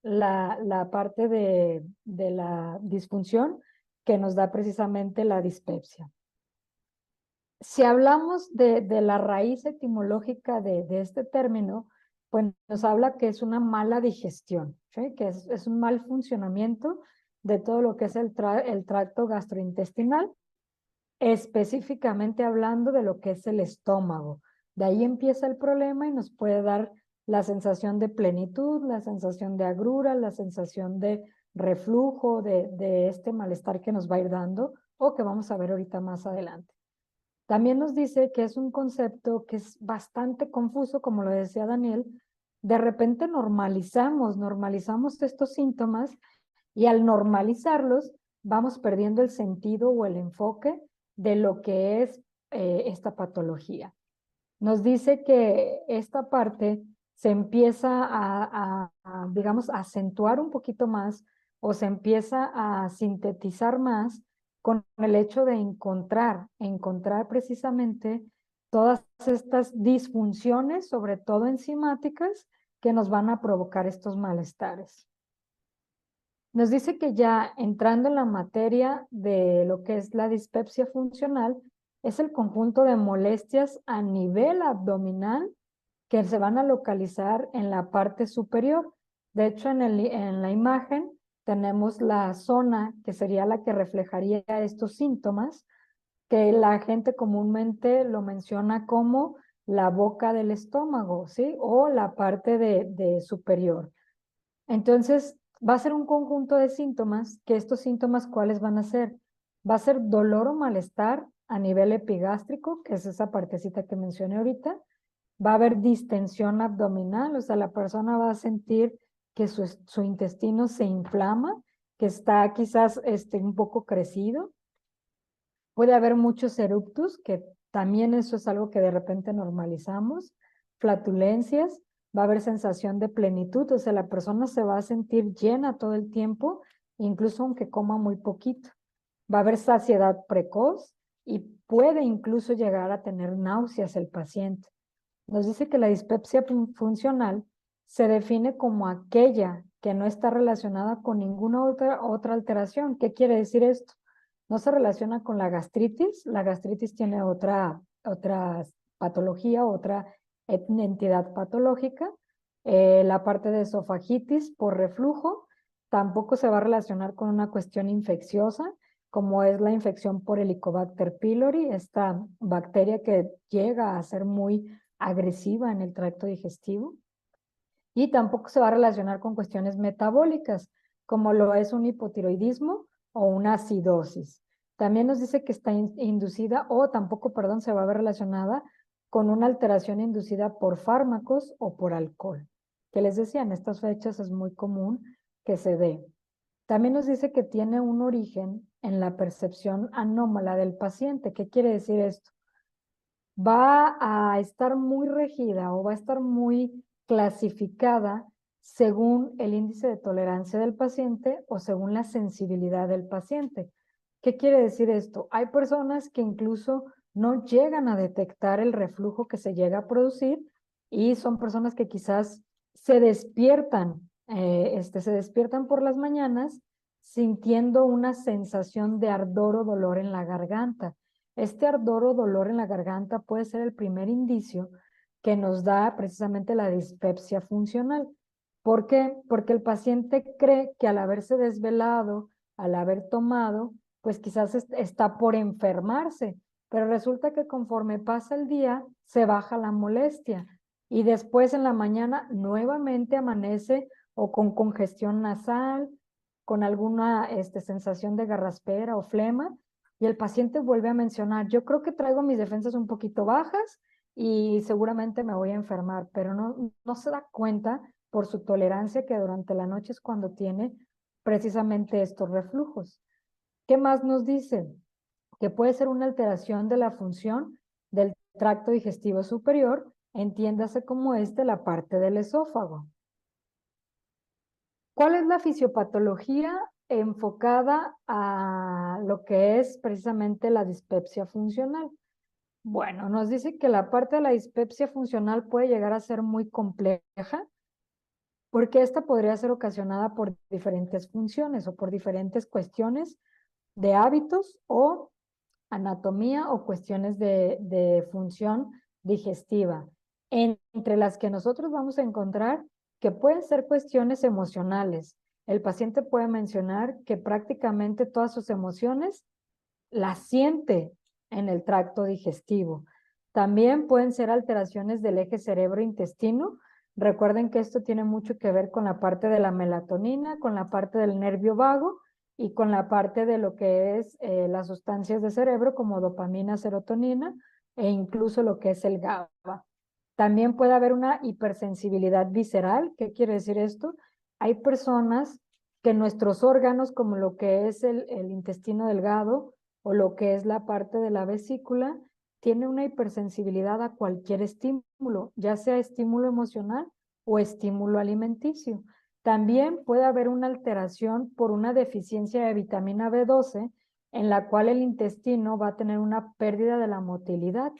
la parte de la disfunción que nos da precisamente la dispepsia. Si hablamos de la raíz etimológica de este término, pues nos habla que es una mala digestión, ¿sí? Que es un mal funcionamiento de todo lo que es el tracto gastrointestinal, específicamente hablando de lo que es el estómago. De ahí empieza el problema y nos puede dar la sensación de plenitud, la sensación de agrura, la sensación de reflujo, de este malestar que nos va a ir dando o que vamos a ver ahorita más adelante. También nos dice que es un concepto que es bastante confuso, como lo decía Daniel. De repente normalizamos estos síntomas y al normalizarlos vamos perdiendo el sentido o el enfoque de lo que es esta patología. Nos dice que esta parte se empieza digamos, a acentuar un poquito más o se empieza a sintetizar más con el hecho de encontrar precisamente todas estas disfunciones, sobre todo enzimáticas, que nos van a provocar estos malestares. Nos dice que ya entrando en la materia de lo que es la dispepsia funcional, es el conjunto de molestias a nivel abdominal que se van a localizar en la parte superior. De hecho, en la imagen tenemos la zona que sería la que reflejaría estos síntomas, que la gente comúnmente lo menciona como la boca del estómago, ¿sí? O la parte de superior. Entonces, va a ser un conjunto de síntomas, que estos síntomas, ¿cuáles van a ser? Va a ser dolor o malestar a nivel epigástrico, que es esa partecita que mencioné ahorita. Va a haber distensión abdominal, o sea, la persona va a sentir que su intestino se inflama, que está quizás un poco crecido. Puede haber muchos eructus, que también eso es algo que de repente normalizamos. Flatulencias, va a haber sensación de plenitud, o sea, la persona se va a sentir llena todo el tiempo, incluso aunque coma muy poquito. Va a haber saciedad precoz y puede incluso llegar a tener náuseas el paciente. Nos dice que la dispepsia funcional se define como aquella que no está relacionada con ninguna otra alteración. ¿Qué quiere decir esto? No se relaciona con la gastritis tiene otra patología, otra entidad patológica. La parte de esofagitis por reflujo tampoco se va a relacionar con una cuestión infecciosa, como es la infección por Helicobacter pylori, esta bacteria que llega a ser muy agresiva en el tracto digestivo. Y tampoco se va a relacionar con cuestiones metabólicas, como lo es un hipotiroidismo o una acidosis. También nos dice que está inducida, o tampoco, perdón, se va a ver relacionada con una alteración inducida por fármacos o por alcohol. Que les decía, en estas fechas es muy común que se dé. También nos dice que tiene un origen en la percepción anómala del paciente. ¿Qué quiere decir esto? Va a estar muy regida o va a estar muy clasificada según el índice de tolerancia del paciente o según la sensibilidad del paciente. ¿Qué quiere decir esto? Hay personas que incluso no llegan a detectar el reflujo que se llega a producir y son personas que quizás se despiertan por las mañanas sintiendo una sensación de ardor o dolor en la garganta. Este ardor o dolor en la garganta puede ser el primer indicio que nos da precisamente la dispepsia funcional. ¿Por qué? Porque el paciente cree que al haberse desvelado, al haber tomado, pues quizás está por enfermarse, pero resulta que conforme pasa el día se baja la molestia y después en la mañana nuevamente amanece o con congestión nasal, con alguna sensación de garraspera o flema, y el paciente vuelve a mencionar, yo creo que traigo mis defensas un poquito bajas y seguramente me voy a enfermar, pero no se da cuenta por su tolerancia que durante la noche es cuando tiene precisamente estos reflujos. ¿Qué más nos dice? Que puede ser una alteración de la función del tracto digestivo superior, entiéndase como la parte del esófago. ¿Cuál es la fisiopatología enfocada a lo que es precisamente la dispepsia funcional? Bueno, nos dice que la parte de la dispepsia funcional puede llegar a ser muy compleja porque esta podría ser ocasionada por diferentes funciones o por diferentes cuestiones de hábitos o anatomía o cuestiones de función digestiva, entre las que nosotros vamos a encontrar que pueden ser cuestiones emocionales. El paciente puede mencionar que prácticamente todas sus emociones las siente en el tracto digestivo. También pueden ser alteraciones del eje cerebro-intestino. Recuerden que esto tiene mucho que ver con la parte de la melatonina, con la parte del nervio vago y con la parte de lo que es las sustancias de cerebro como dopamina, serotonina e incluso lo que es el GABA. También puede haber una hipersensibilidad visceral. ¿Qué quiere decir esto? Hay personas que nuestros órganos, como lo que es el intestino delgado o lo que es la parte de la vesícula, tiene una hipersensibilidad a cualquier estímulo, ya sea estímulo emocional o estímulo alimenticio. También puede haber una alteración por una deficiencia de vitamina B12, en la cual el intestino va a tener una pérdida de la motilidad.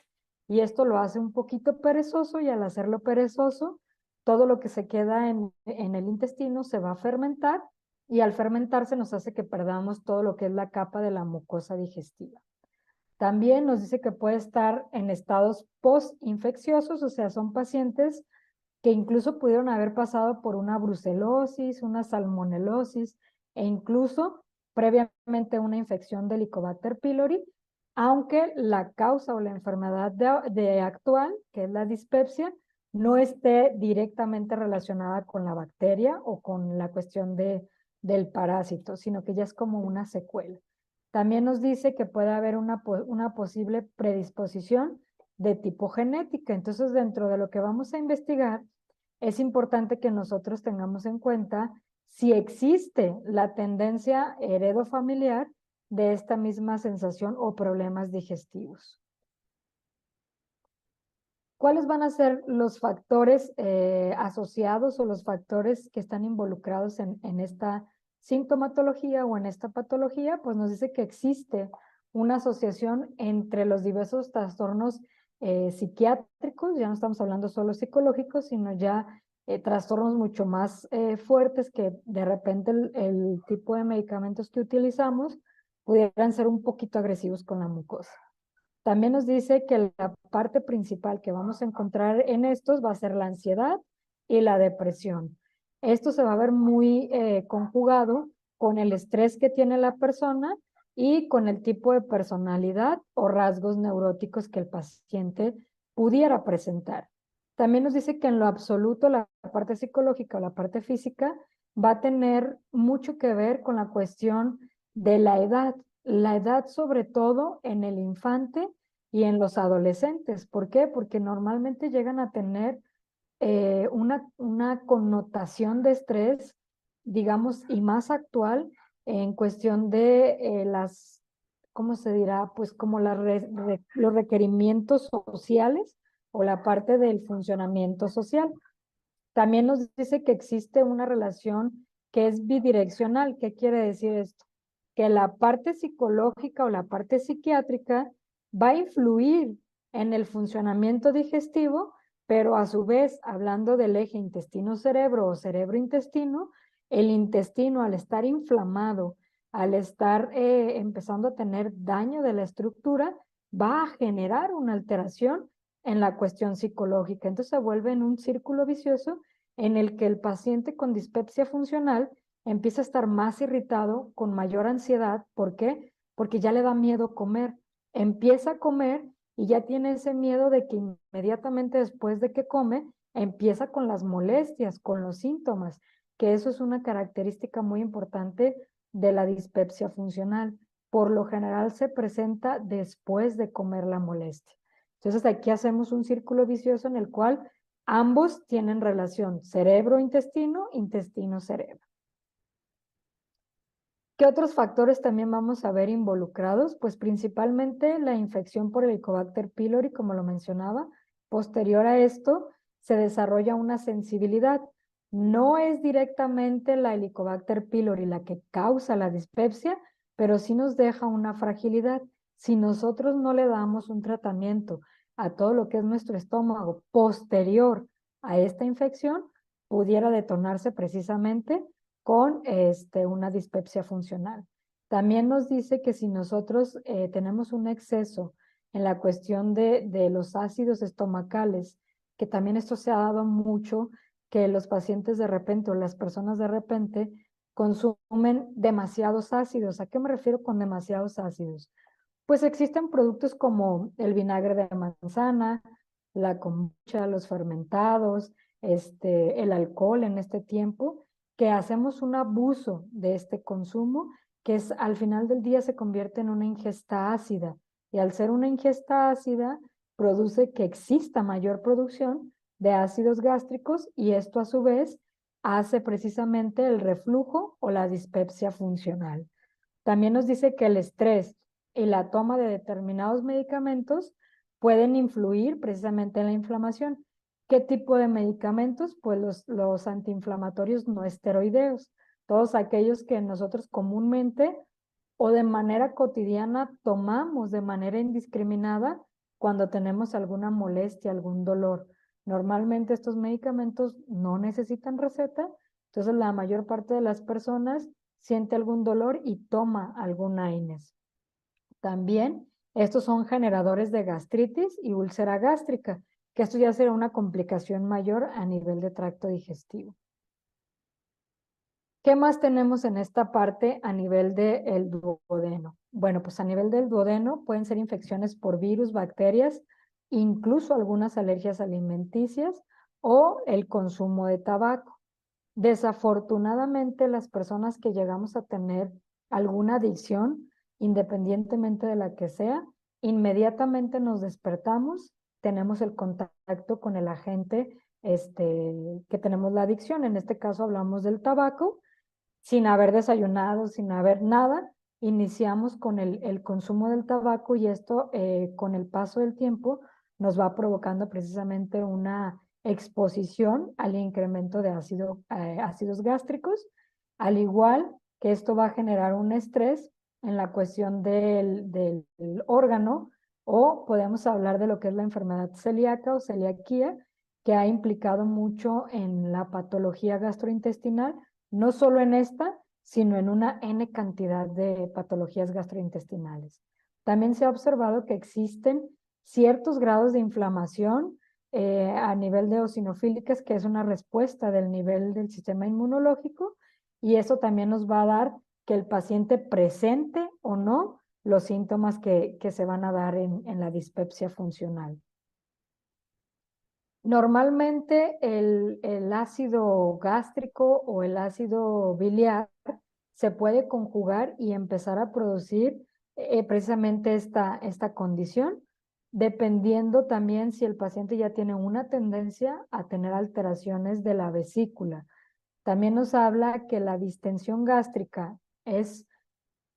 Y esto lo hace un poquito perezoso y al hacerlo perezoso, todo lo que se queda en el intestino se va a fermentar y al fermentarse nos hace que perdamos todo lo que es la capa de la mucosa digestiva. También nos dice que puede estar en estados postinfecciosos, o sea, son pacientes que incluso pudieron haber pasado por una brucelosis, una salmonelosis e incluso previamente una infección de Helicobacter pylori, aunque la causa o la enfermedad de actual, que es la dispepsia, no esté directamente relacionada con la bacteria o con la cuestión del parásito, sino que ya es como una secuela. También nos dice que puede haber una posible predisposición de tipo genética. Entonces, dentro de lo que vamos a investigar, es importante que nosotros tengamos en cuenta si existe la tendencia heredofamiliar de esta misma sensación o problemas digestivos. ¿Cuáles van a ser los factores asociados o los factores que están involucrados en esta sintomatología o en esta patología? Pues nos dice que existe una asociación entre los diversos trastornos psiquiátricos, ya no estamos hablando solo psicológicos, sino ya trastornos mucho más fuertes que de repente el tipo de medicamentos que utilizamos pudieran ser un poquito agresivos con la mucosa. También nos dice que la parte principal que vamos a encontrar en estos va a ser la ansiedad y la depresión. Esto se va a ver muy conjugado con el estrés que tiene la persona y con el tipo de personalidad o rasgos neuróticos que el paciente pudiera presentar. También nos dice que en lo absoluto la parte psicológica o la parte física va a tener mucho que ver con la cuestión de la edad sobre todo en el infante y en los adolescentes. ¿Por qué? Porque normalmente llegan a tener una connotación de estrés, digamos, y más actual en cuestión de ¿cómo se dirá? Pues como los requerimientos sociales o la parte del funcionamiento social. También nos dice que existe una relación que es bidireccional. ¿Qué quiere decir esto? Que la parte psicológica o la parte psiquiátrica va a influir en el funcionamiento digestivo, pero a su vez, hablando del eje intestino-cerebro o cerebro-intestino, el intestino al estar inflamado, al estar empezando a tener daño de la estructura, va a generar una alteración en la cuestión psicológica. Entonces se vuelve en un círculo vicioso en el que el paciente con dispepsia funcional empieza a estar más irritado, con mayor ansiedad. ¿Por qué? Porque ya le da miedo comer. Empieza a comer y ya tiene ese miedo de que inmediatamente después de que come, empieza con las molestias, con los síntomas, que eso es una característica muy importante de la dispepsia funcional. Por lo general se presenta después de comer la molestia. Entonces aquí hacemos un círculo vicioso en el cual ambos tienen relación cerebro-intestino, intestino-cerebro. ¿Qué otros factores también vamos a ver involucrados? Pues principalmente la infección por Helicobacter pylori, como lo mencionaba. Posterior a esto, se desarrolla una sensibilidad. No es directamente la Helicobacter pylori la que causa la dispepsia, pero sí nos deja una fragilidad. Si nosotros no le damos un tratamiento a todo lo que es nuestro estómago posterior a esta infección, pudiera detonarse precisamente con una dispepsia funcional. También nos dice que si nosotros tenemos un exceso en la cuestión de los ácidos estomacales, que también esto se ha dado mucho, que los pacientes de repente o las personas de repente consumen demasiados ácidos. ¿A qué me refiero con demasiados ácidos? Pues existen productos como el vinagre de manzana, la kombucha, los fermentados, el alcohol en este tiempo, que hacemos un abuso de este consumo, que es al final del día se convierte en una ingesta ácida. Y al ser una ingesta ácida, produce que exista mayor producción de ácidos gástricos y esto a su vez hace precisamente el reflujo o la dispepsia funcional. También nos dice que el estrés y la toma de determinados medicamentos pueden influir precisamente en la inflamación. ¿Qué tipo de medicamentos? Pues los antiinflamatorios no esteroideos, todos aquellos que nosotros comúnmente o de manera cotidiana tomamos de manera indiscriminada cuando tenemos alguna molestia, algún dolor. Normalmente estos medicamentos no necesitan receta, entonces la mayor parte de las personas siente algún dolor y toma algún AINES. También estos son generadores de gastritis y úlcera gástrica, que esto ya será una complicación mayor a nivel de tracto digestivo. ¿Qué más tenemos en esta parte a nivel del duodeno? Bueno, pues a nivel del duodeno pueden ser infecciones por virus, bacterias, incluso algunas alergias alimenticias o el consumo de tabaco. Desafortunadamente, las personas que llegamos a tener alguna adicción, independientemente de la que sea, inmediatamente nos despertamos, tenemos el contacto con el agente que tenemos la adicción. En este caso hablamos del tabaco, sin haber desayunado, sin haber nada, iniciamos con el consumo del tabaco y esto con el paso del tiempo nos va provocando precisamente una exposición al incremento de ácidos gástricos, al igual que esto va a generar un estrés en la cuestión del órgano, o podemos hablar de lo que es la enfermedad celíaca o celiaquía, que ha implicado mucho en la patología gastrointestinal, no solo en esta, sino en una N cantidad de patologías gastrointestinales. También se ha observado que existen ciertos grados de inflamación a nivel de eosinofílicas, que es una respuesta del nivel del sistema inmunológico, y eso también nos va a dar que el paciente presente o no los síntomas que se van a dar en la dispepsia funcional. Normalmente el ácido gástrico o el ácido biliar se puede conjugar y empezar a producir precisamente esta condición, dependiendo también si el paciente ya tiene una tendencia a tener alteraciones de la vesícula. También nos habla que la distensión gástrica es,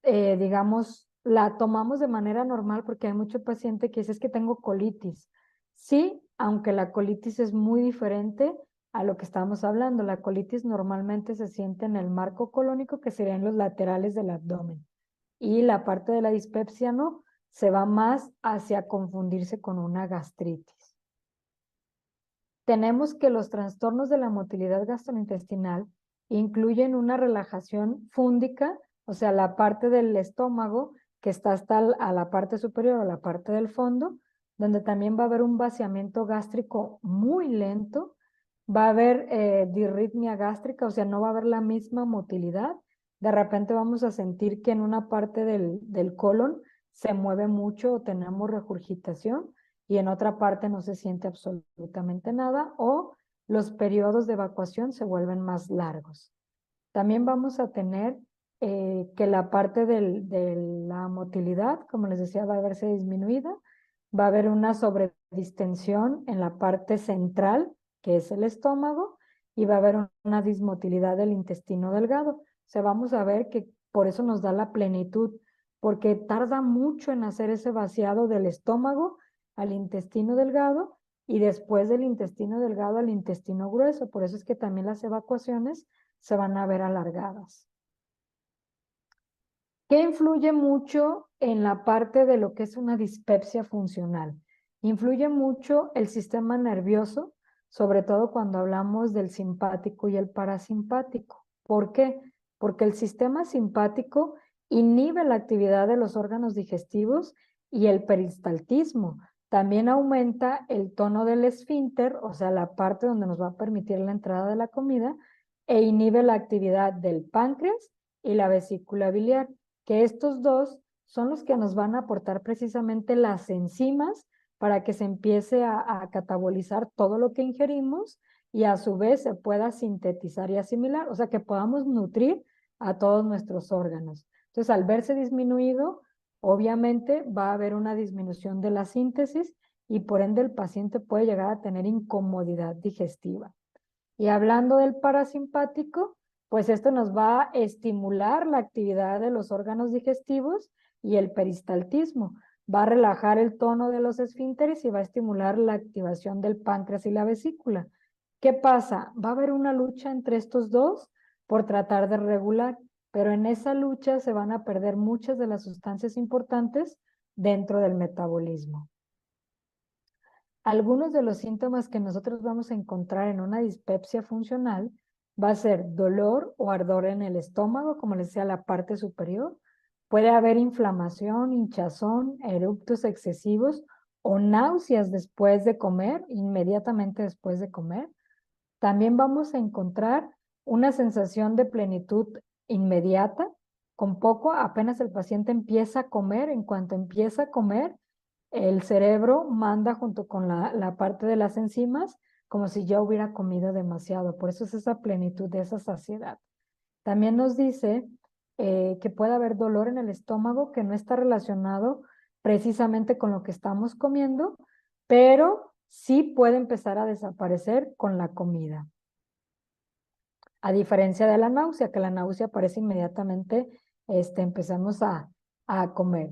digamos, la tomamos de manera normal porque hay mucho paciente que dice es que tengo colitis. Sí, aunque la colitis es muy diferente a lo que estamos hablando. La colitis normalmente se siente en el marco colónico, que serían los laterales del abdomen. Y la parte de la dispepsia no, se va más hacia confundirse con una gastritis. Tenemos que los trastornos de la motilidad gastrointestinal incluyen una relajación fúndica, o sea, la parte del estómago que está hasta a la parte superior o la parte del fondo, donde también va a haber un vaciamiento gástrico muy lento, va a haber disritmia gástrica, o sea, no va a haber la misma motilidad. De repente vamos a sentir que en una parte del colon se mueve mucho o tenemos regurgitación y en otra parte no se siente absolutamente nada, o los periodos de evacuación se vuelven más largos. También vamos a tener que la parte de la motilidad, como les decía, va a verse disminuida, va a haber una sobredistensión en la parte central, que es el estómago, y va a haber una dismotilidad del intestino delgado. O sea, vamos a ver que por eso nos da la plenitud, porque tarda mucho en hacer ese vaciado del estómago al intestino delgado y después del intestino delgado al intestino grueso. Por eso es que también las evacuaciones se van a ver alargadas. ¿Qué influye mucho en la parte de lo que es una dispepsia funcional? Influye mucho el sistema nervioso, sobre todo cuando hablamos del simpático y el parasimpático. ¿Por qué? Porque el sistema simpático inhibe la actividad de los órganos digestivos y el peristaltismo. También aumenta el tono del esfínter, o sea, la parte donde nos va a permitir la entrada de la comida, e inhibe la actividad del páncreas y la vesícula biliar, que estos dos son los que nos van a aportar precisamente las enzimas para que se empiece a catabolizar todo lo que ingerimos y a su vez se pueda sintetizar y asimilar, o sea, que podamos nutrir a todos nuestros órganos. Entonces, al verse disminuido, obviamente va a haber una disminución de la síntesis y por ende el paciente puede llegar a tener incomodidad digestiva. Y hablando del parasimpático, pues esto nos va a estimular la actividad de los órganos digestivos y el peristaltismo. Va a relajar el tono de los esfínteres y va a estimular la activación del páncreas y la vesícula. ¿Qué pasa? Va a haber una lucha entre estos dos por tratar de regular, pero en esa lucha se van a perder muchas de las sustancias importantes dentro del metabolismo. Algunos de los síntomas que nosotros vamos a encontrar en una dispepsia funcional va a ser dolor o ardor en el estómago, como les decía, la parte superior. Puede haber inflamación, hinchazón, eructos excesivos o náuseas después de comer, inmediatamente después de comer. También vamos a encontrar una sensación de plenitud inmediata, con poco, apenas el paciente empieza a comer, en cuanto empieza a comer, el cerebro manda junto con la parte de las enzimas como si ya hubiera comido demasiado. Por eso es esa plenitud, de esa saciedad. También nos dice que puede haber dolor en el estómago que no está relacionado precisamente con lo que estamos comiendo, pero sí puede empezar a desaparecer con la comida. A diferencia de la náusea, que la náusea aparece inmediatamente, empezamos a comer.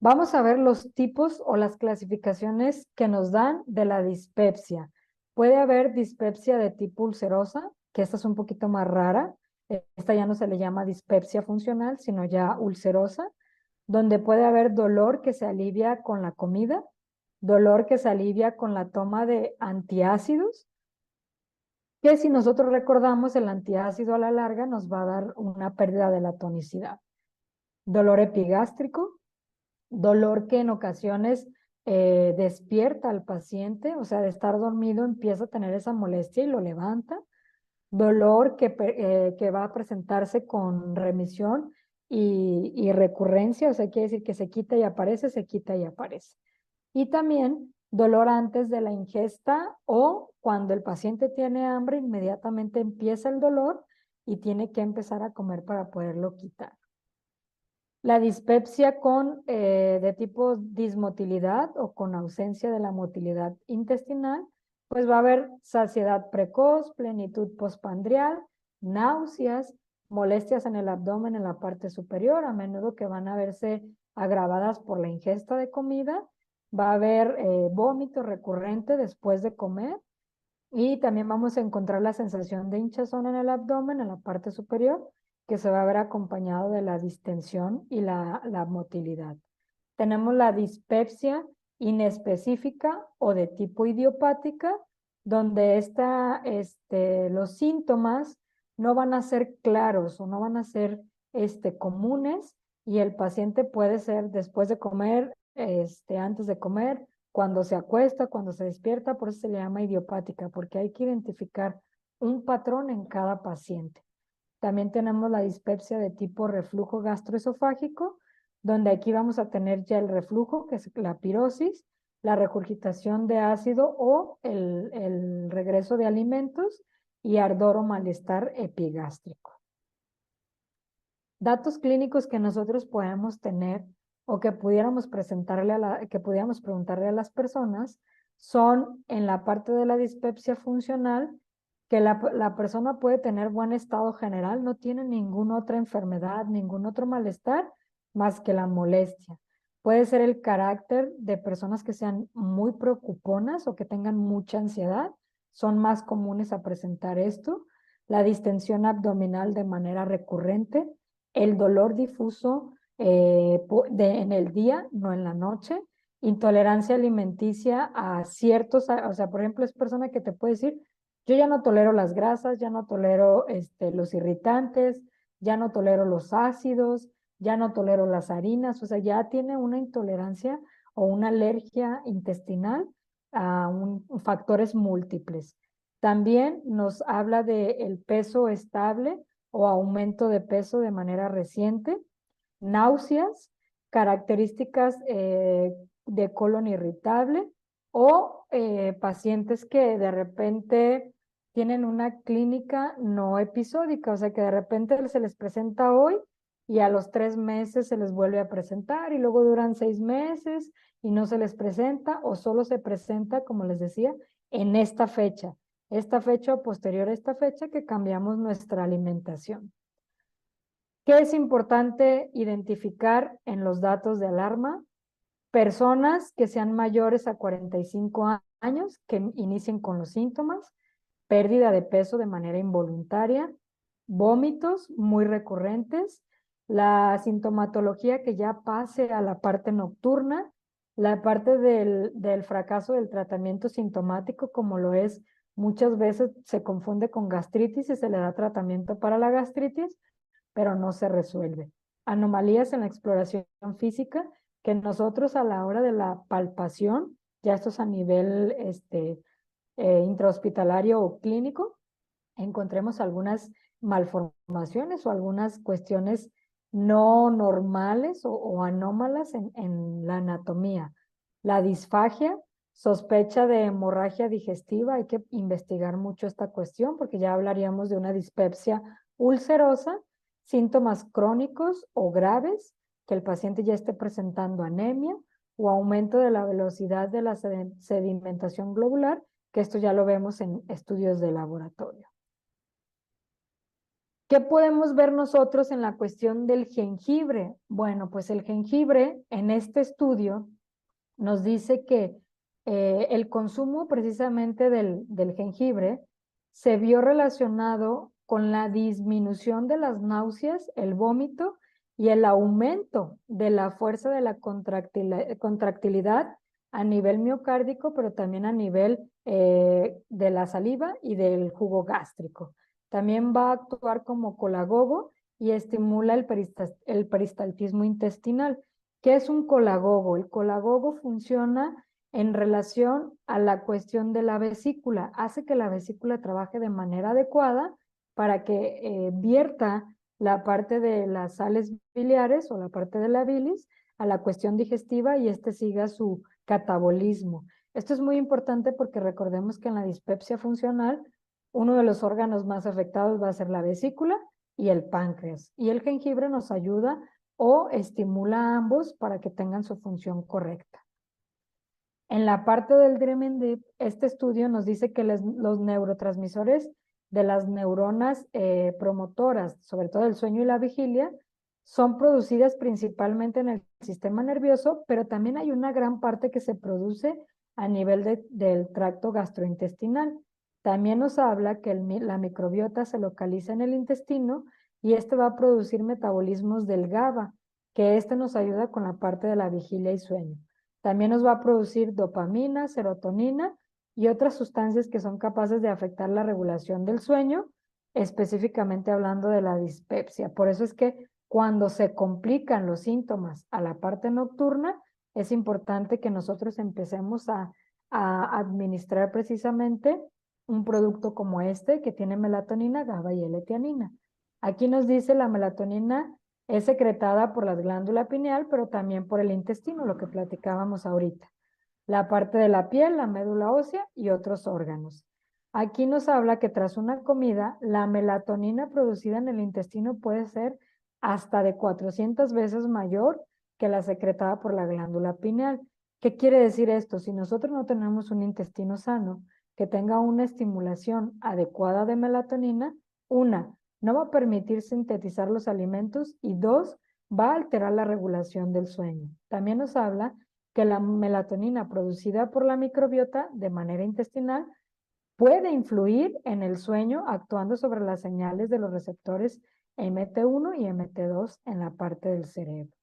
Vamos a ver los tipos o las clasificaciones que nos dan de la dispepsia. Puede haber dispepsia de tipo ulcerosa, que esta es un poquito más rara. Esta ya no se le llama dispepsia funcional, sino ya ulcerosa, donde puede haber dolor que se alivia con la comida, dolor que se alivia con la toma de antiácidos, que si nosotros recordamos, el antiácido a la larga nos va a dar una pérdida de la tonicidad. Dolor epigástrico, dolor que en ocasiones despierta al paciente, o sea, de estar dormido empieza a tener esa molestia y lo levanta. Dolor que va a presentarse con remisión y recurrencia, o sea, quiere decir que se quita y aparece, se quita y aparece. Y también dolor antes de la ingesta o cuando el paciente tiene hambre, inmediatamente empieza el dolor y tiene que empezar a comer para poderlo quitar. La dispepsia de tipo dismotilidad o con ausencia de la motilidad intestinal, pues va a haber saciedad precoz, plenitud postprandial, náuseas, molestias en el abdomen en la parte superior, a menudo que van a verse agravadas por la ingesta de comida. Va a haber vómito recurrente después de comer y también vamos a encontrar la sensación de hinchazón en el abdomen en la parte superior, que se va a ver acompañado de la distensión y la motilidad. Tenemos la dispepsia inespecífica o de tipo idiopática, donde los síntomas no van a ser claros o no van a ser comunes y el paciente puede ser después de comer, antes de comer, cuando se acuesta, cuando se despierta, por eso se le llama idiopática, porque hay que identificar un patrón en cada paciente. También tenemos la dispepsia de tipo reflujo gastroesofágico, donde aquí vamos a tener ya el reflujo, que es la pirosis, la regurgitación de ácido o el regreso de alimentos y ardor o malestar epigástrico. Datos clínicos que nosotros podemos tener o que pudiéramos preguntarle a las personas son en la parte de la dispepsia funcional, que la persona puede tener buen estado general, no tiene ninguna otra enfermedad, ningún otro malestar más que la molestia. Puede ser el carácter de personas que sean muy preocuponas o que tengan mucha ansiedad, son más comunes a presentar esto. La distensión abdominal de manera recurrente, el dolor difuso en el día, no en la noche, intolerancia alimenticia a ciertos, o sea, por ejemplo, es persona que te puede decir, yo ya no tolero las grasas, ya no tolero los irritantes, ya no tolero los ácidos, ya no tolero las harinas, o sea, ya tiene una intolerancia o una alergia intestinal a factores múltiples. También nos habla de el peso estable o aumento de peso de manera reciente, náuseas, características de colon irritable o pacientes que de repente tienen una clínica no episódica, o sea que de repente se les presenta hoy y a los 3 meses se les vuelve a presentar y luego duran 6 meses y no se les presenta o solo se presenta, como les decía, en esta fecha o posterior a esta fecha que cambiamos nuestra alimentación. ¿Qué es importante identificar en los datos de alarma? Personas que sean mayores a 45 años, que inicien con los síntomas, pérdida de peso de manera involuntaria, vómitos muy recurrentes, la sintomatología que ya pase a la parte nocturna, la parte del fracaso del tratamiento sintomático, como lo es muchas veces se confunde con gastritis y se le da tratamiento para la gastritis, pero no se resuelve. Anomalías en la exploración física que nosotros a la hora de la palpación, ya esto es a nivel intrahospitalario o clínico, encontremos algunas malformaciones o algunas cuestiones no normales o anómalas en la anatomía. La disfagia, sospecha de hemorragia digestiva, hay que investigar mucho esta cuestión porque ya hablaríamos de una dispepsia ulcerosa, síntomas crónicos o graves, que el paciente ya esté presentando anemia o aumento de la velocidad de la sedimentación globular, que esto ya lo vemos en estudios de laboratorio. ¿Qué podemos ver nosotros en la cuestión del jengibre? Bueno, pues el jengibre en este estudio nos dice que el consumo precisamente del jengibre se vio relacionado con la disminución de las náuseas, el vómito y el aumento de la fuerza de la contractilidad a nivel miocárdico, pero también a nivel de la saliva y del jugo gástrico. También va a actuar como colagogo y estimula el peristaltismo intestinal. ¿Qué es un colagogo? El colagogo funciona en relación a la cuestión de la vesícula. Hace que la vesícula trabaje de manera adecuada para que vierta la parte de las sales biliares o la parte de la bilis a la cuestión digestiva y siga su catabolismo. Esto es muy importante porque recordemos que en la dispepsia funcional uno de los órganos más afectados va a ser la vesícula y el páncreas. Y el jengibre nos ayuda o estimula a ambos para que tengan su función correcta. En la parte del Dreaming Deep, este estudio nos dice que los neurotransmisores de las neuronas promotoras, sobre todo el sueño y la vigilia, son producidas principalmente en el sistema nervioso, pero también hay una gran parte que se produce a nivel del tracto gastrointestinal. También nos habla que la microbiota se localiza en el intestino y va a producir metabolismos del GABA, que nos ayuda con la parte de la vigilia y sueño. También nos va a producir dopamina, serotonina y otras sustancias que son capaces de afectar la regulación del sueño, específicamente hablando de la dispepsia. Por eso es que cuando se complican los síntomas a la parte nocturna, es importante que nosotros empecemos a administrar precisamente un producto como que tiene melatonina, GABA y L-tianina. Aquí nos dice la melatonina es secretada por la glándula pineal, pero también por el intestino, lo que platicábamos ahorita. La parte de la piel, la médula ósea y otros órganos. Aquí nos habla que tras una comida, la melatonina producida en el intestino puede ser hasta de 400 veces mayor que la secretada por la glándula pineal. ¿Qué quiere decir esto? Si nosotros no tenemos un intestino sano que tenga una estimulación adecuada de melatonina, no va a permitir sintetizar los alimentos y 2, va a alterar la regulación del sueño. También nos habla que la melatonina producida por la microbiota de manera intestinal puede influir en el sueño actuando sobre las señales de los receptores MT1 y MT2 en la parte del cerebro.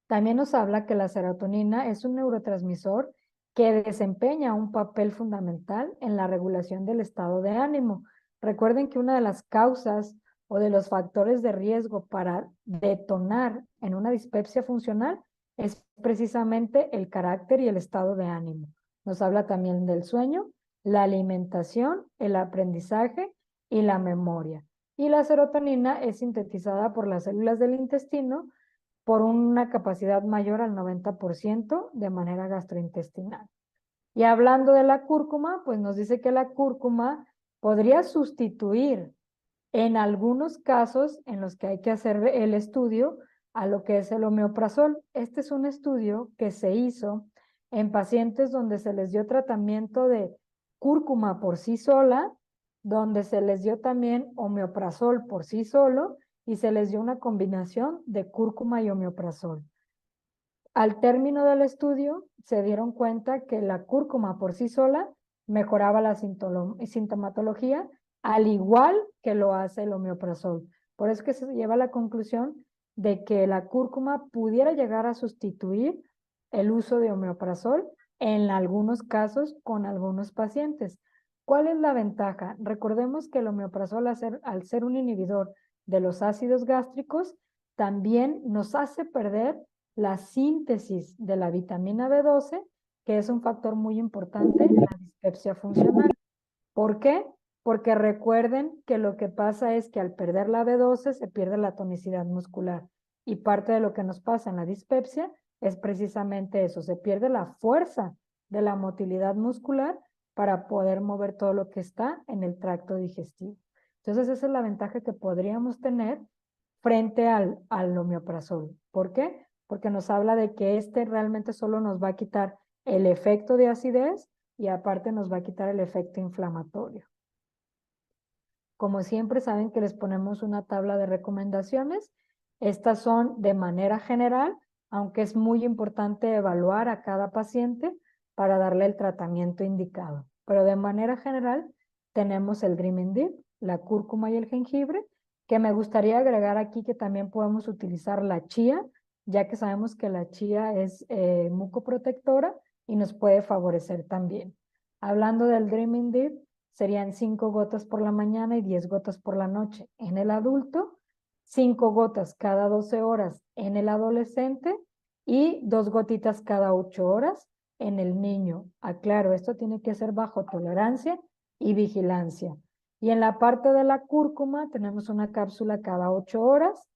También nos habla que la serotonina es un neurotransmisor que desempeña un papel fundamental en la regulación del estado de ánimo. Recuerden que una de las causas o de los factores de riesgo para detonar en una dispepsia funcional es precisamente el carácter y el estado de ánimo. Nos habla también del sueño, la alimentación, el aprendizaje y la memoria. Y la serotonina es sintetizada por las células del intestino por una capacidad mayor al 90% de manera gastrointestinal. Y hablando de la cúrcuma, pues nos dice que la cúrcuma podría sustituir en algunos casos en los que hay que hacer el estudio a lo que es el omeprazol. Este es un estudio que se hizo en pacientes donde se les dio tratamiento de cúrcuma por sí sola, donde se les dio también omeprazol por sí solo y se les dio una combinación de cúrcuma y omeprazol. Al término del estudio, se dieron cuenta que la cúrcuma por sí sola mejoraba la sintomatología, al igual que lo hace el omeprazol. Por eso es que se lleva a la conclusión de que la cúrcuma pudiera llegar a sustituir el uso de omeprazol en algunos casos con algunos pacientes. ¿Cuál es la ventaja? Recordemos que el omeprazol, al ser un inhibidor de los ácidos gástricos, también nos hace perder la síntesis de la vitamina B12, que es un factor muy importante en la dispepsia funcional. ¿Por qué? Porque recuerden que lo que pasa es que al perder la B12 se pierde la tonicidad muscular. Y parte de lo que nos pasa en la dispepsia es precisamente eso, se pierde la fuerza de la motilidad muscular para poder mover todo lo que está en el tracto digestivo. Entonces esa es la ventaja que podríamos tener frente al omeprazol. ¿Por qué? Porque nos habla de que este realmente solo nos va a quitar el efecto de acidez y aparte nos va a quitar el efecto inflamatorio. Como siempre saben que les ponemos una tabla de recomendaciones. Estas son de manera general, aunque es muy importante evaluar a cada paciente para darle el tratamiento indicado. Pero de manera general tenemos el Dreaming Deep, la cúrcuma y el jengibre, que me gustaría agregar aquí que también podemos utilizar la chía, ya que sabemos que la chía es mucoprotectora y nos puede favorecer también. Hablando del Dreaming Deep, serían 5 gotas por la mañana y 10 gotas por la noche en el adulto, 5 gotas cada 12 horas en el adolescente y 2 gotitas cada 8 horas en el niño. Aclaro, esto tiene que ser bajo tolerancia y vigilancia. Y en la parte de la cúrcuma tenemos una cápsula cada 8 horas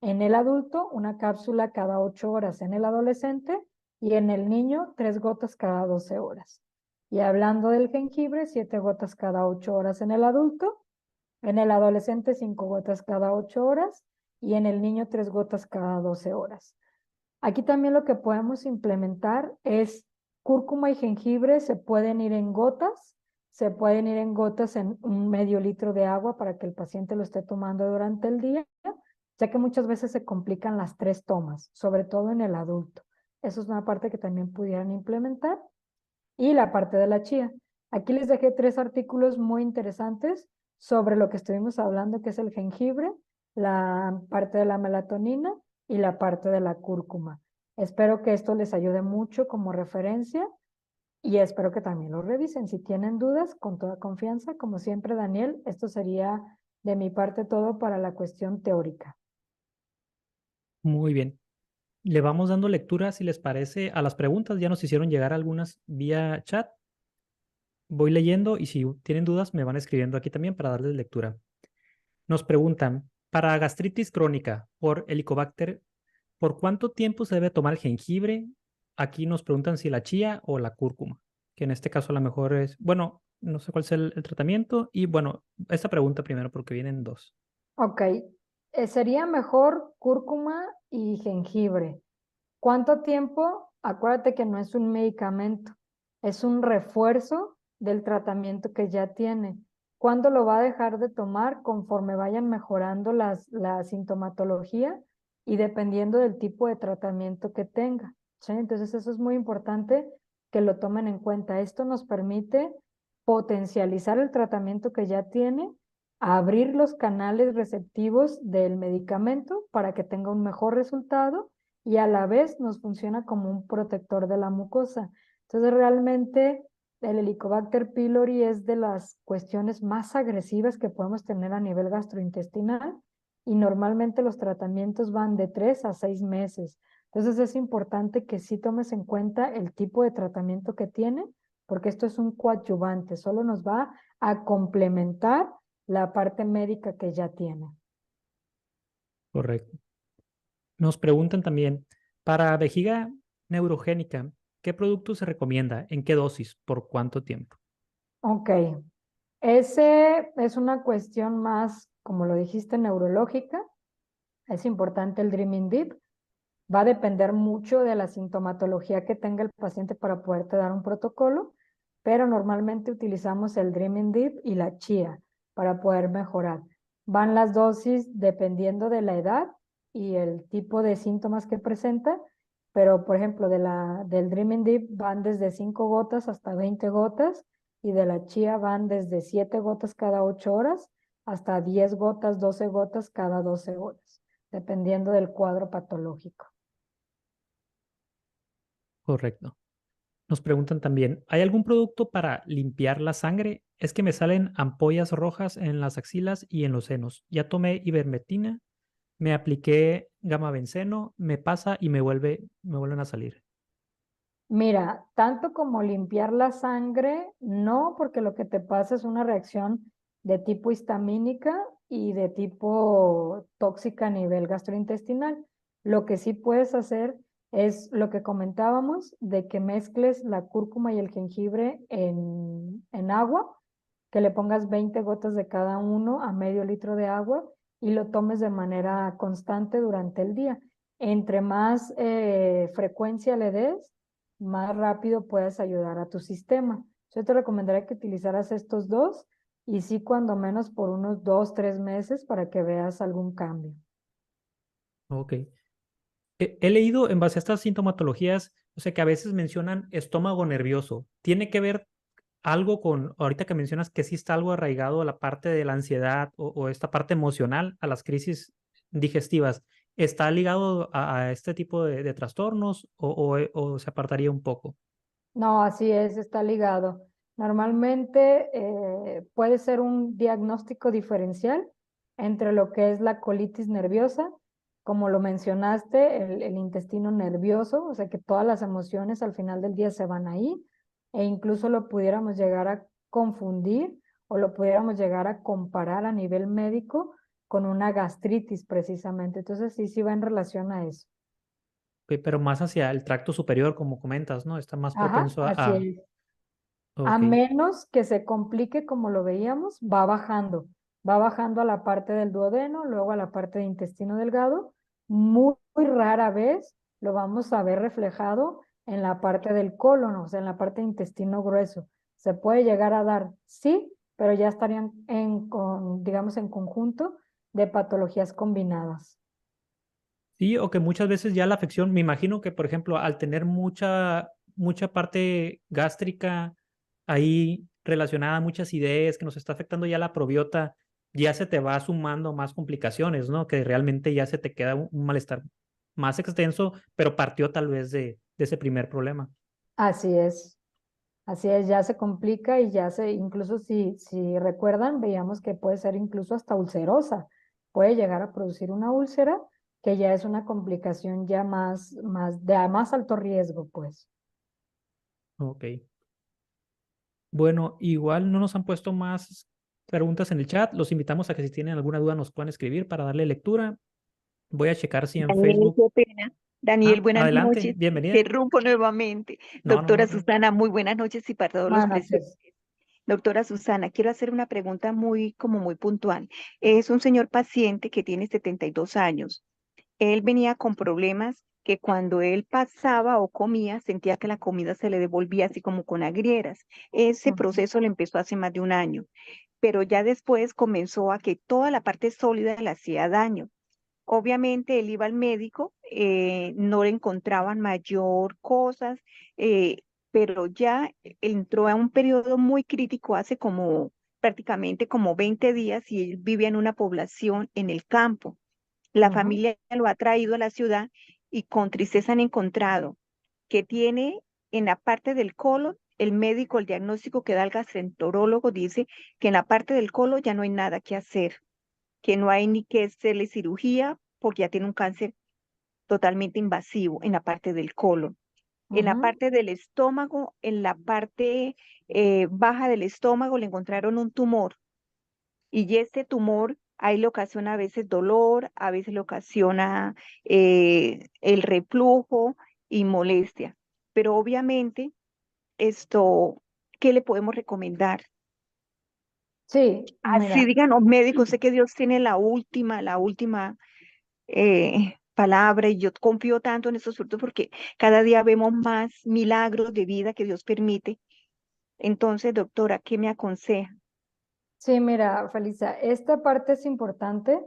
en el adulto, una cápsula cada 8 horas en el adolescente y en el niño 3 gotas cada 12 horas. Y hablando del jengibre, 7 gotas cada 8 horas en el adulto, en el adolescente 5 gotas cada 8 horas y en el niño 3 gotas cada 12 horas. Aquí también lo que podemos implementar es cúrcuma y jengibre, se pueden ir en gotas, en un medio litro de agua para que el paciente lo esté tomando durante el día, ya que muchas veces se complican las 3 tomas, sobre todo en el adulto. Eso es una parte que también pudieran implementar. Y la parte de la chía. Aquí les dejé 3 artículos muy interesantes sobre lo que estuvimos hablando, que es el jengibre, la parte de la melatonina y la parte de la cúrcuma. Espero que esto les ayude mucho como referencia y espero que también lo revisen. Si tienen dudas, con toda confianza, como siempre, Daniel, esto sería de mi parte todo para la cuestión teórica. Muy bien. Le vamos dando lectura, si les parece, a las preguntas. Ya nos hicieron llegar algunas vía chat. Voy leyendo y si tienen dudas me van escribiendo aquí también para darles lectura. Nos preguntan, para gastritis crónica por Helicobacter, ¿por cuánto tiempo se debe tomar el jengibre? Aquí nos preguntan si la chía o la cúrcuma, que en este caso a lo mejor es, bueno, no sé cuál es el tratamiento. Y bueno, esta pregunta primero porque vienen dos. Ok, sería mejor cúrcuma y jengibre. ¿Cuánto tiempo? Acuérdate que no es un medicamento, es un refuerzo del tratamiento que ya tiene. ¿Cuándo lo va a dejar de tomar? Conforme vayan mejorando la sintomatología y dependiendo del tipo de tratamiento que tenga. ¿Sí? Entonces eso es muy importante que lo tomen en cuenta. Esto nos permite potencializar el tratamiento que ya tiene, abrir los canales receptivos del medicamento para que tenga un mejor resultado y a la vez nos funciona como un protector de la mucosa. Entonces realmente el Helicobacter pylori es de las cuestiones más agresivas que podemos tener a nivel gastrointestinal y normalmente los tratamientos van de 3 a 6 meses. Entonces es importante que sí tomes en cuenta el tipo de tratamiento que tiene, porque esto es un coadyuvante, solo nos va a complementar la parte médica que ya tiene. Correcto. Nos preguntan también, para vejiga neurogénica, ¿qué producto se recomienda? ¿En qué dosis? ¿Por cuánto tiempo? Ok, ese es una cuestión más, como lo dijiste, neurológica. Es importante el Dreaming Deep. Va a depender mucho de la sintomatología que tenga el paciente para poderte dar un protocolo, pero normalmente utilizamos el Dreaming Deep y la chía para poder mejorar. Van las dosis dependiendo de la edad y el tipo de síntomas que presenta, pero por ejemplo del Dreaming Deep van desde 5 gotas hasta 20 gotas y de la chía van desde 7 gotas cada 8 horas hasta 10 gotas, 12 gotas cada 12 horas, dependiendo del cuadro patológico. Correcto. Nos preguntan también, ¿hay algún producto para limpiar la sangre? Es que me salen ampollas rojas en las axilas y en los senos. Ya tomé ivermectina, me apliqué gamavenceno, me pasa y me vuelven a salir. Mira, tanto como limpiar la sangre, no, porque lo que te pasa es una reacción de tipo histamínica y de tipo tóxica a nivel gastrointestinal. Lo que sí puedes hacer es lo que comentábamos, de que mezcles la cúrcuma y el jengibre en agua, que le pongas 20 gotas de cada uno a medio litro de agua y lo tomes de manera constante durante el día. Entre más frecuencia le des, más rápido puedes ayudar a tu sistema. Yo te recomendaría que utilizaras estos dos y sí, cuando menos por unos 2, 3 meses para que veas algún cambio. Ok. He leído en base a estas sintomatologías, o sea, que a veces mencionan estómago nervioso. ¿Tiene que ver algo con, ahorita que mencionas que sí está algo arraigado a la parte de la ansiedad o esta parte emocional, a las crisis digestivas? ¿Está ligado a este tipo de trastornos o se apartaría un poco? No, así es, está ligado. Normalmente puede ser un diagnóstico diferencial entre lo que es la colitis nerviosa, como lo mencionaste, el intestino nervioso, o sea que todas las emociones al final del día se van ahí, e incluso lo pudiéramos llegar a confundir o lo pudiéramos llegar a comparar a nivel médico con una gastritis precisamente. Entonces sí, sí va en relación a eso. Ok, pero más hacia el tracto superior, como comentas, ¿no? Está más Ajá, propenso así es. A ok, menos que se complique como lo veíamos, va bajando a la parte del duodeno, luego a la parte de intestino delgado. Muy rara vez lo vamos a ver reflejado en la parte del colon, o sea, en la parte de intestino grueso. Se puede llegar a dar, sí, pero ya estarían digamos, en conjunto de patologías combinadas. sí, o que muchas veces ya la afección, me imagino que, por ejemplo, al tener mucha parte gástrica ahí relacionada, muchas ideas que nos está afectando ya la probiota, ya se te va sumando más complicaciones, ¿no? Que realmente ya se te queda un malestar más extenso, pero partió tal vez de ese primer problema. Así es. Así es, ya se complica y ya incluso si recuerdan, veíamos que puede ser incluso hasta ulcerosa. Puede llegar a producir una úlcera que ya es una complicación ya de más alto riesgo, pues. Ok. Bueno, igual no nos han puesto más preguntas en el chat. Los invitamos a que si tienen alguna duda nos puedan escribir para darle lectura. Voy a checar si en Daniel, Facebook. qué pena. Daniel, Ah, buenas adelante, noches. bienvenida. Interrumpo nuevamente. No, no, Doctora no. Susana, muy buenas noches y para todos los Buenas presentes. noches. Doctora Susana, quiero hacer una pregunta como muy puntual. Es un señor paciente que tiene 72 años. Él venía con problemas que cuando él pasaba o comía, sentía que la comida se le devolvía así como con agrieras. Ese Ujú. proceso lo empezó hace más de un año, pero ya después comenzó a que toda la parte sólida le hacía daño. Obviamente él iba al médico, no le encontraban mayor cosas, eh, pero ya entró a un periodo muy crítico hace como prácticamente como 20 días y él vivía en una población en el campo. La Ujú. familia lo ha traído a la ciudad y con tristeza han encontrado que tiene en la parte del colon, el médico, el diagnóstico que da el gastroenterólogo dice que en la parte del colon ya no hay nada que hacer, que no hay ni que hacerle cirugía porque ya tiene un cáncer totalmente invasivo en la parte del colon. En la Ujú. parte del estómago, en la parte baja del estómago le encontraron un tumor y este tumor ahí le ocasiona a veces dolor, a veces le ocasiona el reflujo y molestia. Pero obviamente esto, ¿qué le podemos recomendar? Sí, Así mira, digan los médicos, sé que Dios tiene la última palabra y yo confío tanto en estos frutos porque cada día vemos más milagros de vida que Dios permite. Entonces, doctora, ¿qué me aconseja? sí, mira, Felisa, esta parte es importante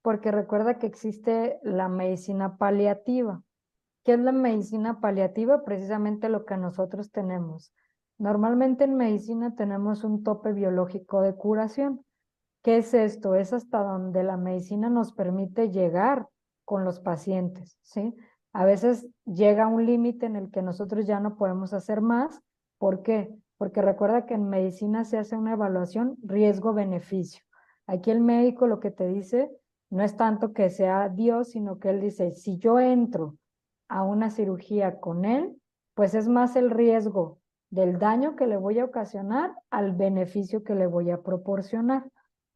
porque recuerda que existe la medicina paliativa. ¿Qué es la medicina paliativa? Precisamente lo que nosotros tenemos. Normalmente en medicina tenemos un tope biológico de curación. ¿Qué es esto? Es hasta donde la medicina nos permite llegar con los pacientes, ¿sí? A veces llega un límite en el que nosotros ya no podemos hacer más. ¿Por qué? Porque recuerda que en medicina se hace una evaluación riesgo-beneficio. Aquí el médico lo que te dice no es tanto que sea Dios, sino que él dice, si yo entro a una cirugía con él, pues es más el riesgo del daño que le voy a ocasionar al beneficio que le voy a proporcionar.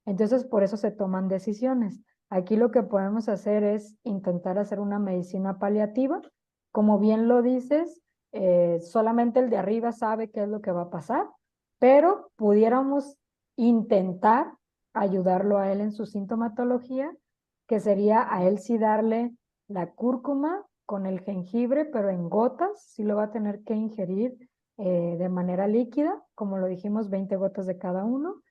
Entonces, por eso se toman decisiones. Aquí lo que podemos hacer es intentar hacer una medicina paliativa. Como bien lo dices, solamente el de arriba sabe qué es lo que va a pasar, pero pudiéramos intentar ayudarlo a él en su sintomatología, que sería a él sí darle la cúrcuma con el jengibre, pero en gotas, sí lo va a tener que ingerir de manera líquida, como lo dijimos, 20 gotas de cada uno.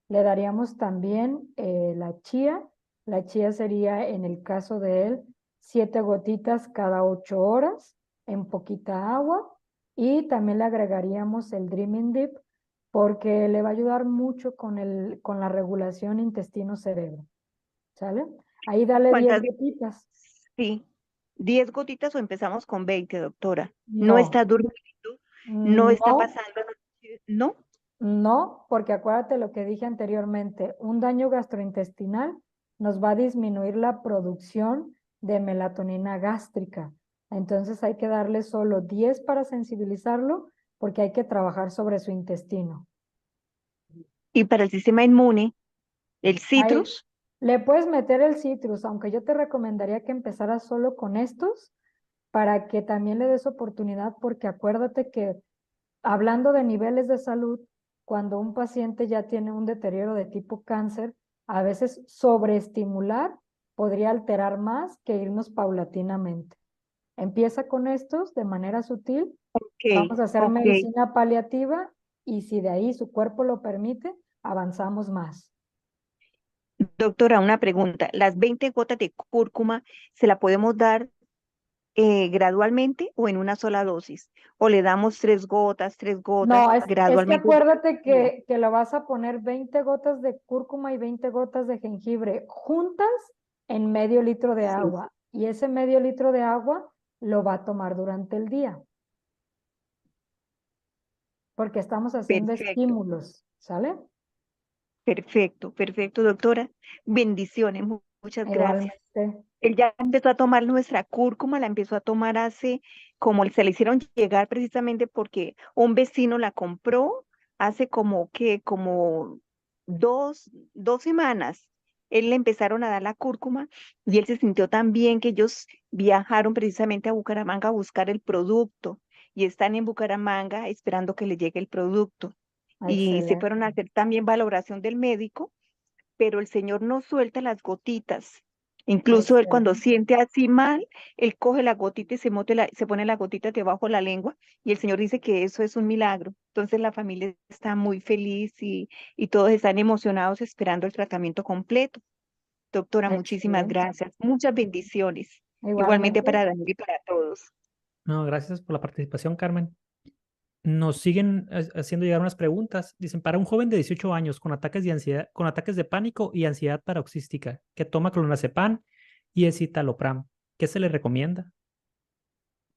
Le daríamos también la chía. La chía sería, en el caso de él, 7 gotitas cada 8 horas en poquita agua. Y también le agregaríamos el Dreaming Deep porque le va a ayudar mucho con la regulación intestino-cerebro. ¿Sale? Ahí dale 10 ¿Cuántas? gotitas. Sí, 10 gotitas o empezamos con 20, doctora. No No, está durmiendo, no está no, pasando, ¿no? no, porque acuérdate lo que dije anteriormente, un daño gastrointestinal nos va a disminuir la producción de melatonina gástrica. Entonces hay que darle solo 10 para sensibilizarlo porque hay que trabajar sobre su intestino. Y para el sistema inmune, el Ahí citrus, le puedes meter el citrus, aunque yo te recomendaría que empezaras solo con estos para que también le des oportunidad porque acuérdate que hablando de niveles de salud, cuando un paciente ya tiene un deterioro de tipo cáncer, a veces sobreestimular podría alterar más que irnos paulatinamente. Empieza con estos de manera sutil, ok, vamos a hacer ok. medicina paliativa y si de ahí su cuerpo lo permite, avanzamos más. Doctora, una pregunta. ¿Las 20 gotas de cúrcuma se la podemos dar gradualmente o en una sola dosis? ¿O le damos 3 gotas No, es que gradualmente? acuérdate que lo vas a poner 20 gotas de cúrcuma y 20 gotas de jengibre juntas en medio litro de Sí, agua. Y ese medio litro de agua lo va a tomar durante el día, porque estamos haciendo perfecto, estímulos, ¿sale? perfecto, perfecto, doctora. Bendiciones, muchas gracias. Igualmente. Él ya empezó a tomar nuestra cúrcuma, la empezó a tomar hace, como se le hicieron llegar precisamente porque un vecino la compró hace como dos semanas. Él le empezaron a dar la cúrcuma y él se sintió tan bien que ellos viajaron precisamente a Bucaramanga a buscar el producto y están en Bucaramanga esperando que le llegue el producto. Y se fueron a Excelente. hacer también valoración del médico, pero el Señor no suelta las gotitas. Incluso él cuando Excelente. siente así mal, él coge la gotita y se pone la gotita debajo de la lengua y el Señor dice que eso es un milagro. Entonces la familia está muy feliz y todos están emocionados esperando el tratamiento completo. Doctora, muchísimas Excelente. gracias. Muchas bendiciones. Igualmente Igualmente. para Daniel y para todos. No, gracias por la participación, Carmen. Nos siguen haciendo llegar unas preguntas. Dicen, para un joven de 18 años con ataques de ansiedad, con ataques de pánico y ansiedad paroxística, que toma clonazepam y escitalopram, ¿qué se le recomienda?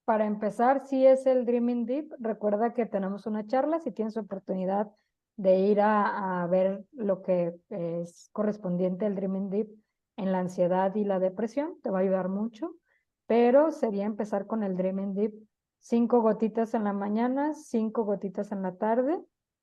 para empezar, sí es el Dreaming Deep. Recuerda que tenemos una charla, si tienes oportunidad de ir a ver lo que es correspondiente al Dreaming Deep en la ansiedad y la depresión, te va a ayudar mucho, pero sería empezar con el Dreaming Deep, 5 gotitas en la mañana, 5 gotitas en la tarde,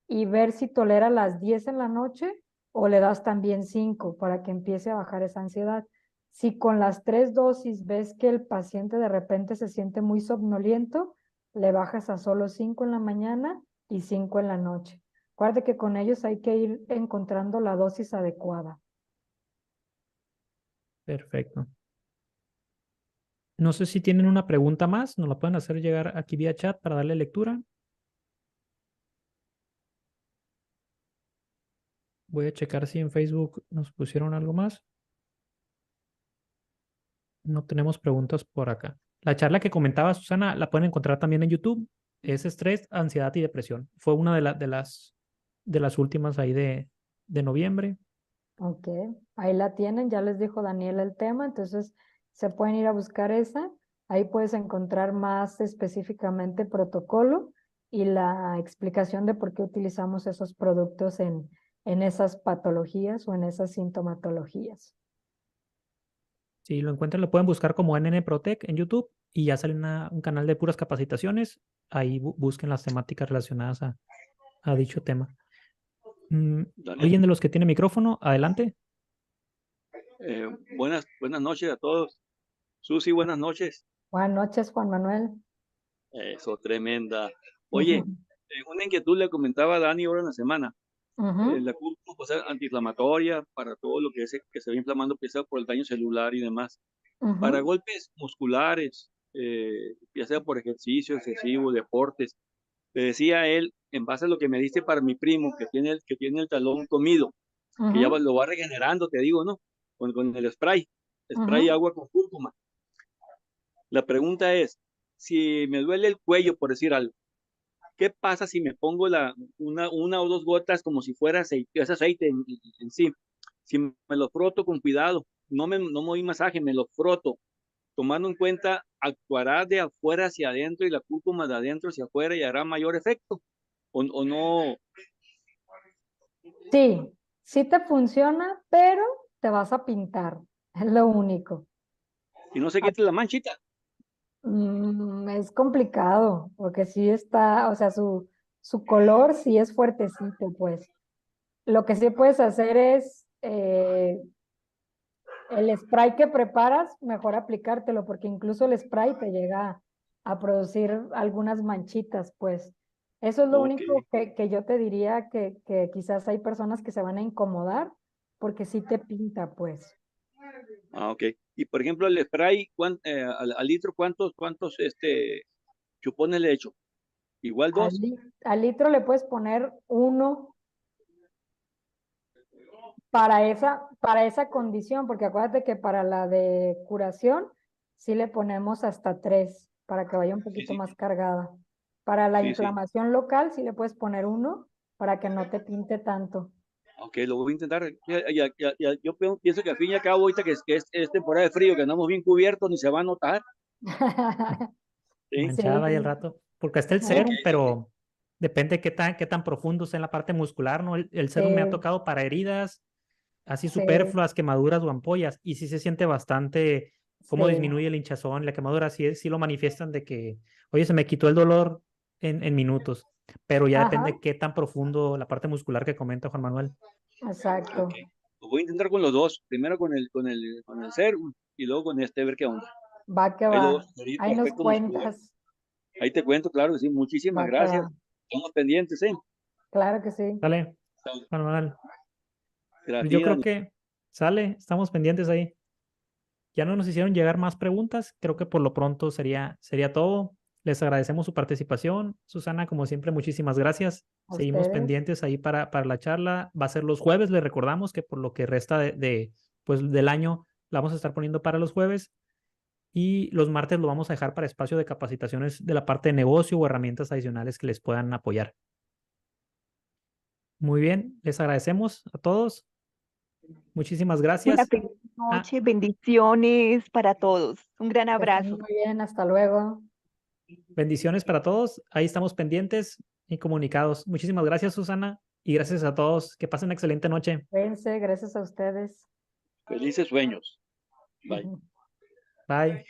y ver si tolera las 10 en la noche o le das también 5 para que empiece a bajar esa ansiedad. Si con las 3 dosis ves que el paciente de repente se siente muy somnoliento, le bajas a solo 5 en la mañana y 5 en la noche. Acuérdate que con ellos hay que ir encontrando la dosis adecuada. Perfecto. No sé si tienen una pregunta más, nos la pueden hacer llegar aquí vía chat para darle lectura. Voy a checar si en Facebook nos pusieron algo más. No tenemos preguntas por acá. La charla que comentaba Susana la pueden encontrar también en YouTube. Es estrés, ansiedad y depresión. Fue una de las últimas ahí de noviembre. Ok, ahí la tienen, ya les dijo Daniela el tema, entonces se pueden ir a buscar esa. Ahí puedes encontrar más específicamente el protocolo y la explicación de por qué utilizamos esos productos en esas patologías o en esas sintomatologías. Si lo encuentran, lo pueden buscar como NN Protec en YouTube y ya sale un canal de puras capacitaciones. Ahí busquen las temáticas relacionadas a dicho tema. Daniel, ¿Alguien de los que tiene micrófono? Adelante. buenas noches a todos. Susi, buenas noches. Buenas noches, Juan Manuel. Eso, tremenda. Oye, una inquietud le comentaba a Dani ahora en la semana. La cúrcuma puede ser antiinflamatoria para todo lo que se va inflamando, empieza por el daño celular y demás. Para golpes musculares, ya sea por ejercicio excesivo, deportes. Le decía a él, en base a lo que me diste para mi primo, que tiene el talón comido, que ya lo va regenerando, te digo, ¿no? Con el spray agua con cúrcuma. La pregunta es, si me duele el cuello, por decir algo, ¿qué pasa si me pongo una o dos gotas como si fuera aceite, ese aceite en sí? Si me lo froto con cuidado, no me doy masaje, me lo froto, tomando en cuenta, actuará de afuera hacia adentro y la cúrcuma de adentro hacia afuera y hará mayor efecto, o no. Sí, sí te funciona, pero te vas a pintar, es lo único. Y no se quite la manchita. Es complicado, porque sí está, o sea, su color sí es fuertecito, pues. Lo que sí puedes hacer es el spray que preparas, mejor aplicártelo, porque incluso el spray te llega a producir algunas manchitas, pues. Eso es lo Ok. único que yo te diría que quizás hay personas que se van a incomodar, porque sí te pinta, pues. Ok. Y por ejemplo, el spray, al litro, ¿cuántos chupones le echo? Igual Al, 2. al litro le puedes poner 1 para esa condición, porque acuérdate que para la de curación sí le ponemos hasta 3 para que vaya un Sí, poquito sí, más cargada. Para la sí, sí. inflamación local sí le puedes poner 1 para que no te pinte tanto. Ok, lo voy a intentar. Yo pienso que al fin y al cabo, ahorita que es temporada de frío, que andamos bien cubiertos, ni se va a notar. ¿Sí? Sí, Manchada ahí el rato. Porque está el Ok, serum, ok. pero depende qué tan profundo está en la parte muscular, ¿no? El serum me ha sí, tocado para heridas así sí, superfluas, quemaduras o ampollas, y sí se siente bastante cómo sí. disminuye el hinchazón, la quemadura, sí lo manifiestan de que, oye, se me quitó el dolor en minutos, pero ya Ajá, depende qué tan profundo la parte muscular que comenta Juan Manuel. Ok. exacto. Lo voy a intentar con los dos. Primero con el serum y luego con a ver qué onda. Va que Ahí va. lo sugerí tu Ahí nos aspecto muscular. cuentas. Ahí te cuento, claro que sí. Va Muchísimas que va. gracias. Estamos pendientes, ¿eh? Claro que sí. ¿Sale, Juan Manuel? Pues yo Gracias, creo Dani. que sale, estamos pendientes ahí. Ya no nos hicieron llegar más preguntas, creo que por lo pronto sería todo. Les agradecemos su participación. Susana, como siempre, muchísimas gracias. A Seguimos ustedes. pendientes ahí para la charla. Va a ser los jueves, les recordamos que por lo que resta pues, del año la vamos a estar poniendo para los jueves y los martes lo vamos a dejar para espacio de capacitaciones de la parte de negocio o herramientas adicionales que les puedan apoyar. Muy bien, les agradecemos a todos. Muchísimas Una gracias. feliz Ah, noche, bendiciones para todos. Un gran Que estén abrazo. muy bien. Hasta luego. Bendiciones para todos. Ahí estamos pendientes y comunicados. Muchísimas gracias, Susana, y gracias a todos. Que pasen una excelente noche. Gracias a ustedes. Felices sueños. Bye. Bye.